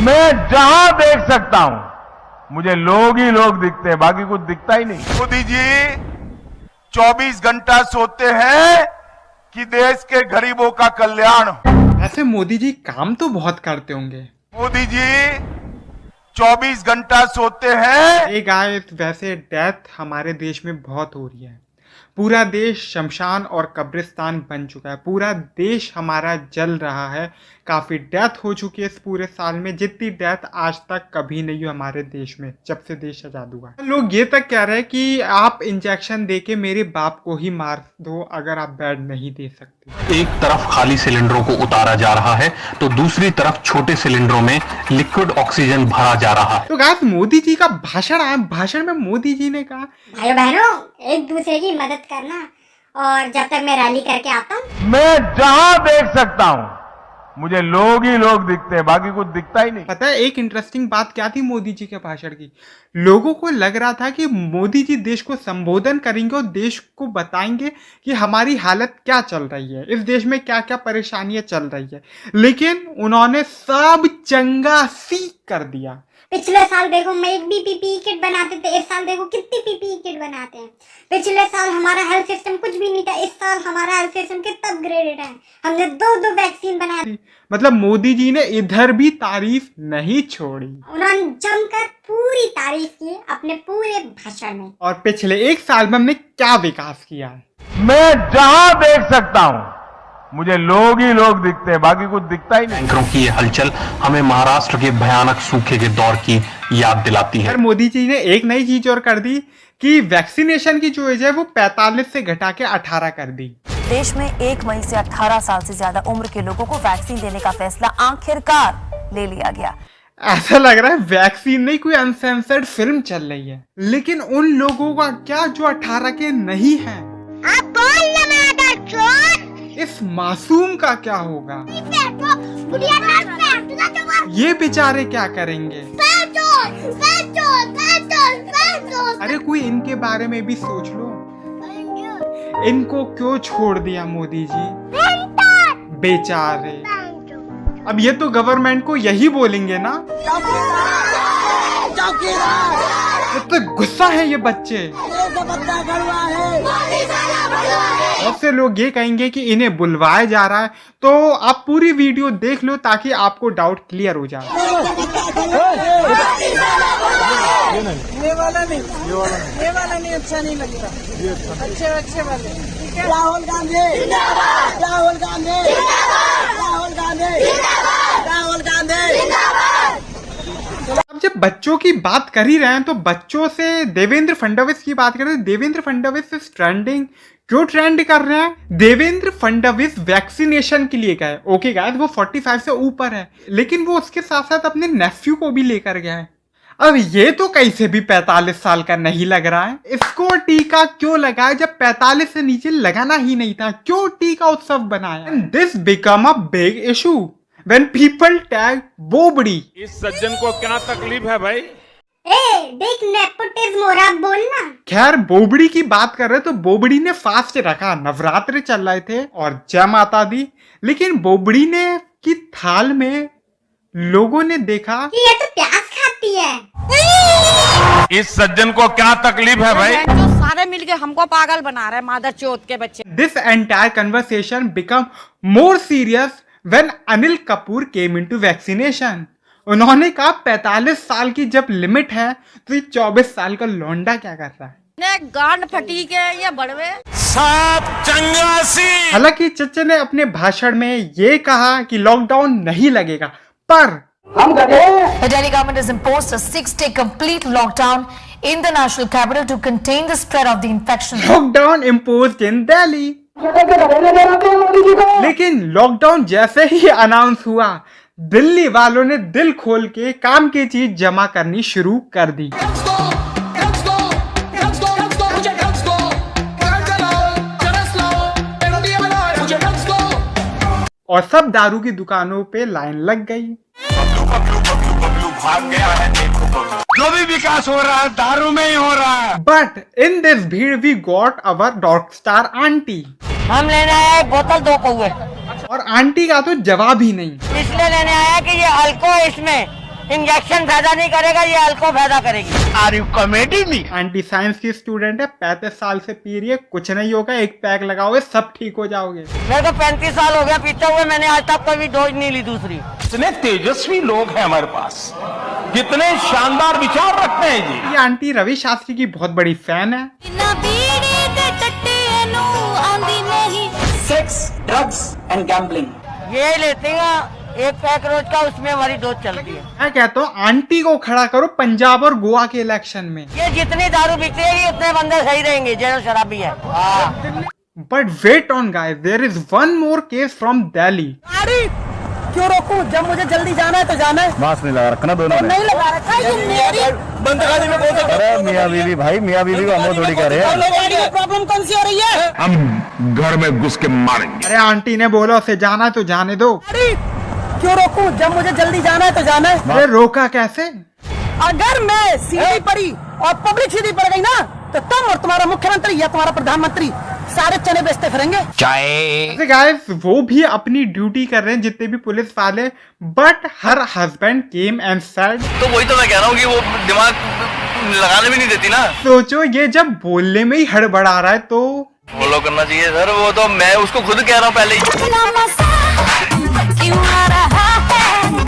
मैं जहां देख सकता हूं मुझे लोग ही लोग दिखते हैं, बाकी कुछ दिखता ही नहीं। मोदी जी 24 घंटा सोते हैं कि देश के गरीबों का कल्याण हो। ऐसे मोदी जी काम तो बहुत करते होंगे। मोदी जी 24 घंटा सोते हैं। एक गाय वैसे डेथ हमारे देश में बहुत हो रही है। पूरा देश शमशान और कब्रिस्तान बन चुका है। पूरा देश हमारा जल रहा है। काफ़ी डेथ हो चुकी है इस पूरे साल में, जितनी डेथ आज तक कभी नहीं हुई हमारे देश में जब से देश आज़ाद हुआ है। लोग ये तक कह रहे हैं कि आप इंजेक्शन देके मेरे बाप को ही मार दो अगर आप बेड नहीं दे सकते। एक तरफ खाली सिलेंडरों को उतारा जा रहा है तो दूसरी तरफ छोटे सिलेंडरों में लिक्विड ऑक्सीजन भरा जा रहा है। तो गाइस मोदी जी का भाषण आया। भाषण में मोदी जी ने कहा, भाइयों बहनों एक दूसरे की मदद करना, और जब तक मैं रैली करके आता हूँ मैं जहां देख सकता हूं मुझे लोग ही लोग दिखते हैं, बाकी कुछ दिखता ही नहीं। पता है एक इंटरेस्टिंग बात क्या थी मोदी जी के भाषण की? लोगों को लग रहा था कि मोदी जी देश को संबोधन करेंगे और देश को बताएंगे कि हमारी हालत क्या चल रही है, इस देश में क्या क्या परेशानियां चल रही है, लेकिन उन्होंने सब चंगा सी कर दिया। पिछले साल देखो मैं एक भी पीपीई किट बनाते थे, इस साल देखो कितनी पीपीई किट बनाते हैं। पिछले साल हमारा हेल्थ सिस्टम कुछ भी नहीं था, इस साल हमारा हेल्थ सिस्टम कितना अपग्रेडेड है। हमने 2 वैक्सीन बनाए। मतलब मोदी जी ने इधर भी तारीफ नहीं छोड़ी, उन्होंने जमकर पूरी तारीफ की अपने पूरे भाषण में। और पिछले एक साल में हमने क्या विकास किया है। मैं जहां देख सकता हूं मुझे लोग ही लोग दिखते हैं, बाकी कुछ दिखता ही नहीं। टैंकरों की ये हलचल हमें महाराष्ट्र के भयानक सूखे के दौर की याद दिलाती है। पर मोदी जी ने एक नई चीज और कर दी कि वैक्सीनेशन की जो एज है वो 45 से घटा के 18 कर दी। देश में 1 मई से 18 साल से ज्यादा उम्र के लोगों को वैक्सीन देने का फैसला आखिरकार ले लिया गया। ऐसा लग रहा है वैक्सीन नहीं कोई अनसेंसर्ड फिल्म चल रही है। लेकिन उन लोगों का क्या जो 18 के नहीं है? आप बोल इस मासूम का क्या होगा? ये बेचारे क्या करेंगे? अरे कोई इनके बारे में भी सोच लो। इनको क्यों छोड़ दिया मोदी जी? बेचारे। अब ये तो गवर्नमेंट को यही बोलेंगे ना। कितने गुस्सा है ये बच्चे। बहुत से लोग ये कहेंगे कि इन्हें बुलवाया जा रहा है, तो आप पूरी वीडियो देख लो ताकि आपको डाउट क्लियर हो जाए। ये वाला नहीं अच्छा नहीं लगता। अच्छे वाले। राहुल गांधी जिंदाबाद, राहुल गांधी जिंदाबाद, राहुल गांधी जिंदाबाद, राहुल गांधी जिंदाबाद। अब जब बच्चों की बात कर ही रहे हैं तो बच्चों से देवेंद्र फडणवीस की बात करें। Devendra Fadnavis is trending. क्यों ट्रेंड कर रहे हैं? देवेंद्र फडणवीस वैक्सीनेशन के लिए गए। ओके गाइस वो 45 से ऊपर है, लेकिन वो उसके साथ साथ अपने नेफ्यू को भी लेकर गया है। अब ये तो कैसे भी 45 साल का नहीं लग रहा है। इसको टीका क्यों लगाया जब 45 से नीचे लगाना ही नहीं था? क्यों टीका उत्सव बनाया? This become a big issue when people tag Bobde. इस सज्जन को क्या तकलीफ है भाई? देख नेपोटिज्म हो रहा, बोलना। खैर बोबड़ी की बात कर रहे तो बोबड़ी ने फास्ट रखा, नवरात्रि चल रहे थे और जय माता दी, लेकिन बोबड़ी ने की थाल में लोगों ने देखा कि ये तो प्याज खाती है। इस सज्जन को क्या तकलीफ है भाई? जो सारे मिलके हमको पागल बना रहे हैं मादर चौथ के बच्चे। This entire conversation become more serious when Anil Kapoor came into vaccination. उन्होंने कहा 45 साल की जब लिमिट है तो ये 24 साल का लौंडा क्या कर रहा है? गांड फटी के ये बड़वे साफ चंगासी। हालांकि चच्चा ने अपने भाषण में ये कहा कि लॉकडाउन नहीं लगेगा, पर The Delhi government has imposed a 6-day complete lockdown in the national capital to contain the spread of the infection. Lockdown imposed इन दिल्ली। लेकिन लॉकडाउन जैसे ही अनाउंस हुआ दिल्ली वालों ने दिल खोल के काम की चीज जमा करनी शुरू कर दी। और सब दारू की दुकानों पे लाइन लग गई। भाग गया है, जो भी विकास हो रहा है दारू में ही हो रहा है। बट इन दिस भीड़ we got our dog star aunty. हम लेने आए बोतल 2 कौवे, और आंटी का तो जवाब ही नहीं। इसलिए लेने आया कि ये अल्कोहल इसमें इंजेक्शन फायदा नहीं करेगा, ये अल्कोहल फायदा करेगी। Are you comedy me? Anti science की स्टूडेंट है, 35 साल से पी रही है, कुछ नहीं होगा, एक पैक लगाओगे सब ठीक हो जाओगे। मेरे को 35 साल हो गया पीते हुए, मैंने आज तक कभी डोज नहीं ली दूसरी। इतने तेजस्वी लोग हैं हमारे पास, कितने शानदार विचार रखते हैं जी। ये आंटी रवि शास्त्री की बहुत बड़ी फैन है। सेक्स, ड्रग्स एंड गैम्बलिंग, ये लेते हैं एक पैक रोज का, उसमें हमारी डोज चलती है। मैं कहता हूँ आंटी को खड़ा करो पंजाब और गोवा के इलेक्शन में। ये जितनी दारू बिकती है उतने बंदे सही रहेंगे, जैसे शराबी है। But wait on guys, there is one more case from Delhi. क्यों रोकूं? जब मुझे जल्दी जाना है तो जाना है। मास्क नहीं लगा रखना दोनों ने। नहीं लगा रखा है, ये मेरी बंदगानी में कौन सा? अरे मियाँ बीवी भाई, मियाँ बीवी को हम लोग थोड़ी कह रहे हैं। प्रॉब्लम कौन सी हो रही है? हम घर में घुस के मारेंगे। अरे आंटी ने बोला उसे जाना है तो जाने दो। क्यों रोकूं? जब मुझे जल्दी जाना है तो जाना है। अरे रोका कैसे? अगर मैं सीधी पड़ी और पब्लिक सीधी पड़ गई ना, तो तुम और तुम्हारा मुख्यमंत्री या तुम्हारा प्रधानमंत्री सारे चने बेचते फिरेंगे। ऐसे गाइस वो भी अपनी ड्यूटी कर रहे हैं जितने भी पुलिस वाले, but her husband came and said. तो वही तो मैं कह रहा हूँ कि वो दिमाग लगाने भी नहीं देती ना। सोचो ये जब बोलने में ही हड़बड़ा रहा है तो फॉलो करना चाहिए सर, वो तो मैं उसको खुद कह रहा हूँ पहले ही।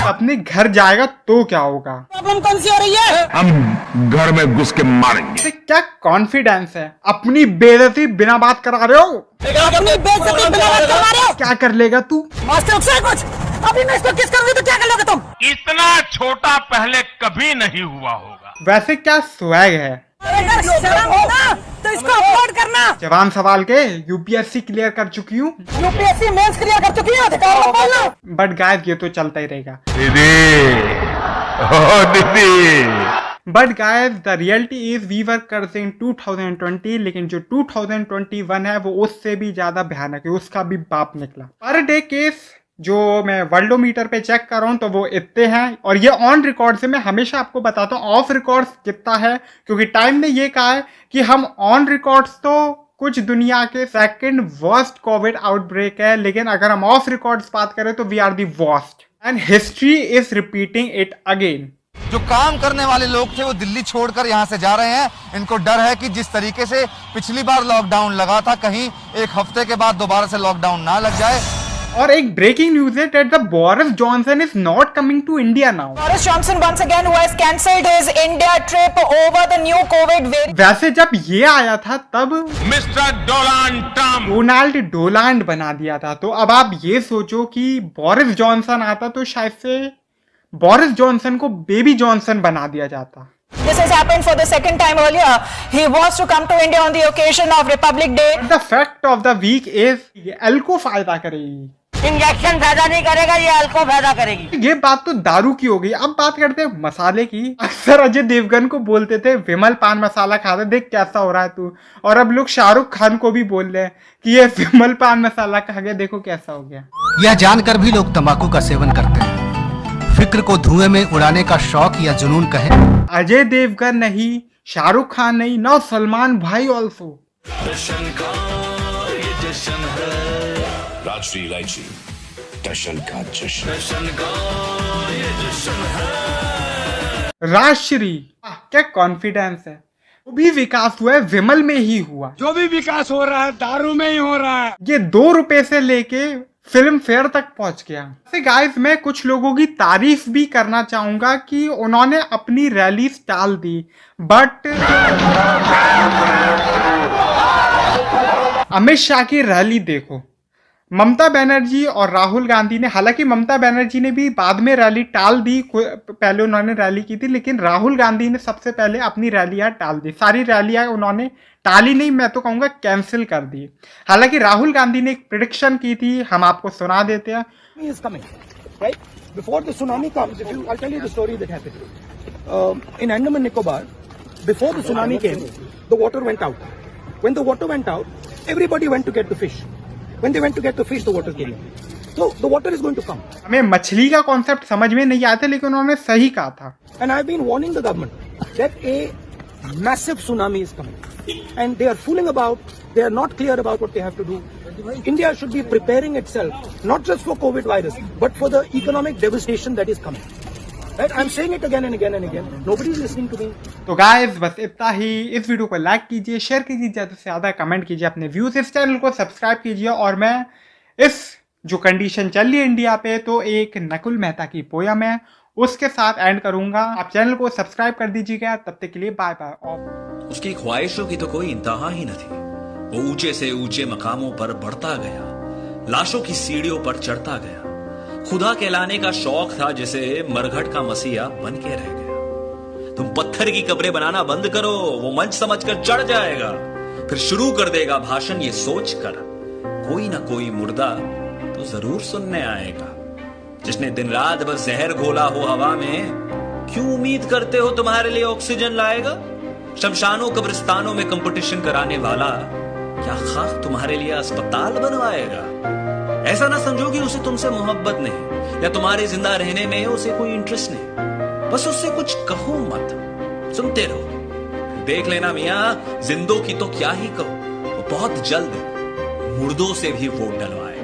अपने घर जाएगा तो क्या होगा? प्रॉब्लम कौन सी हो रही है? हम घर में घुस के मारेंगे। इसे क्या कॉन्फिडेंस है? अपनी बेइज्जती बिना बात करा रहे हो? अपनी बेइज्जती बिना बात करवा रहे हो? क्या कर लेगा तू? मास्टर से कुछ अभी मैं इसको किस करूंगी तो क्या कर लोगे तुम? इतना छोटा पहले कभी नहीं हुआ होगा। वैसे क्या स्वैग है? अगर शर्म हो ना तो इसको अपलोड करना। जवान सवाल के यूपीएससी क्लियर कर चुकी हूँ, यूपीएससी मेंस क्लियर कर चुकी है, अधिकार मत बोलना। बट गाइस ये तो चलता ही रहेगा। दीदी, ओ दीदी। But guys the reality is we were करते इन 2020, लेकिन जो 2021 है वो उससे भी ज्यादा भयानक है, उसका भी बाप निकला। पर डे केस जो मैं वर्ल्डोमीटर पे चेक कर रहा हूँ तो वो इतने हैं, और ये ऑन रिकॉर्ड से मैं हमेशा आपको बताता हूँ ऑफ रिकॉर्ड कितना है, क्योंकि टाइम ने ये कहा है कि हम ऑन रिकॉर्ड्स तो कुछ दुनिया के सेकंड वर्स्ट कोविड आउटब्रेक है, लेकिन अगर हम ऑफ रिकॉर्ड्स बात करें तो we are the worst and history is repeating it again. जो काम करने वाले लोग थे वो दिल्ली छोड़कर यहाँ से जा रहे हैं। इनको डर है कि जिस तरीके से पिछली बार लॉकडाउन लगा था, कहीं एक हफ्ते के बाद दोबारा से लॉकडाउन ना लग जाए। और एक ब्रेकिंग न्यूज है that the Boris Johnson is not coming to India now. Boris Johnson once again who has cancelled his India trip over the new COVID variant. वैसे जब ये आया था तब मिस्टर डोनाल्ड ट्रम्प डोनाल्ड डोलांड बना दिया था, तो अब आप ये सोचो कि बोरिस जॉनसन आता तो शायद से बोरिस जॉनसन को बेबी जॉनसन बना दिया जाता। This has happened for the second time earlier. He was to come to India on the occasion of Republic Day. But the fact of the week is ये अल्को फायदा करेगी। Injection फायदा नहीं करेगा, ये अल्कोहल फायदा करेगी। ये बात तो दारू की हो गई, अब बात करते हैं मसाले की। अक्सर अजय देवगन को बोलते थे विमल पान मसाला खाता, देख कैसा हो रहा है तू, और अब लोग शाहरुख खान को भी बोल रहे हैं कि ये विमल पान मसाला खा गया, देखो कैसा हो गया। यह जानकर भी लोग तंबाकू का सेवन करते हैं। फिक्र को धुएं में उड़ाने का शौक या जुनून कहें। अजय देवगन नहीं, शाहरुख खान नहीं, ना सलमान भाई ऑल्सो। राजश्री इलायची जश्न का जश्न। राजश्री क्या कॉन्फिडेंस है, वो भी विकास हुआ है विमल में ही हुआ। जो भी विकास हो रहा है दारू में ही हो रहा है। ये 2 रुपए से लेके फिल्म फेयर तक पहुंच गया। वैसे गाइस मैं कुछ लोगों की तारीफ भी करना चाहूंगा कि उन्होंने अपनी रैली टाल दी, बट अमित शाह की रैली देखो। ममता बनर्जी और राहुल गांधी ने, हालांकि ममता बनर्जी ने भी बाद में रैली टाल दी, पहले उन्होंने रैली की थी, लेकिन राहुल गांधी ने सबसे पहले अपनी रैलियां टाल दी। सारी रैलियां उन्होंने टाली नहीं, मैं तो कहूँगा कैंसिल कर दी। हालांकि राहुल गांधी ने एक प्रेडिक्शन की थी, हम आपको सुना देते हैं। Before the tsunami comes, I'll tell you the story that happened. In Andaman and Nicobar, before the tsunami came, the water went out. When the water went out, everybody went to get the fish. When they went to get the fish, the water came in. So the water is going to come. हमें मछली का concept समझ में नहीं आता, लेकिन उन्होंने सही कहा था। And I've been warning the government that a massive tsunami is coming. And they are fooling about, they are not clear about what they have to do. India should be preparing itself, not just for COVID virus, but for the economic devastation that is coming. Right? I'm saying it again and again and again. Nobody is listening to me. तो guys बस इतना ही। इस video को like कीजिए, share कीजिए, ज़्यादा से ज़्यादा कमेंट कीजिए, अपने व्यूज, इस चैनल को सब्सक्राइब कीजिए। और मैं इस जो कंडीशन चल रही है इंडिया पे, तो एक नकुल मेहता की पोयम है, उसके साथ एंड करूंगा। आप चैनल को सब्सक्राइब कर दीजिएगा। तब तक के लिए बाय बाय। उसकी ख्वाहिशों की तो कोई इंतहा ही न थी। वो ऊंचे से ऊंचे मकामों पर बढ़ता गया, लाशों की सीढ़ियों पर चढ़ता गया। खुदा कहलाने का शौक था जिसे मरघट का मसीहा बन के रह गया। तुम पत्थर की कब्रें बनाना बंद करो, वो मंच समझकर चढ़ जाएगा। फिर शुरू कर देगा भाषण ये सोच कर, कोई ना कोई मुर्दा तो जरूर सुनने आएगा। जिसने दिन रात बस जहर घोला हो हवा में, क्यों उम्मीद करते हो तुम्हारे लिए ऑक्सीजन लाएगा? शमशानों कब्रिस्तानों में कंपटीशन कराने वाला क्या खाक तुम्हारे लिए अस्पताल बनवाएगा? ऐसा ना समझो कि उसे तुमसे मोहब्बत नहीं, या तुम्हारे जिंदा रहने में उसे कोई इंटरेस्ट नहीं। बस उससे कुछ कहो मत, सुनते रहो। देख लेना मियां, जिंदों की तो क्या ही कहो, वो बहुत जल्द मुर्दों से भी वोट डलवाए।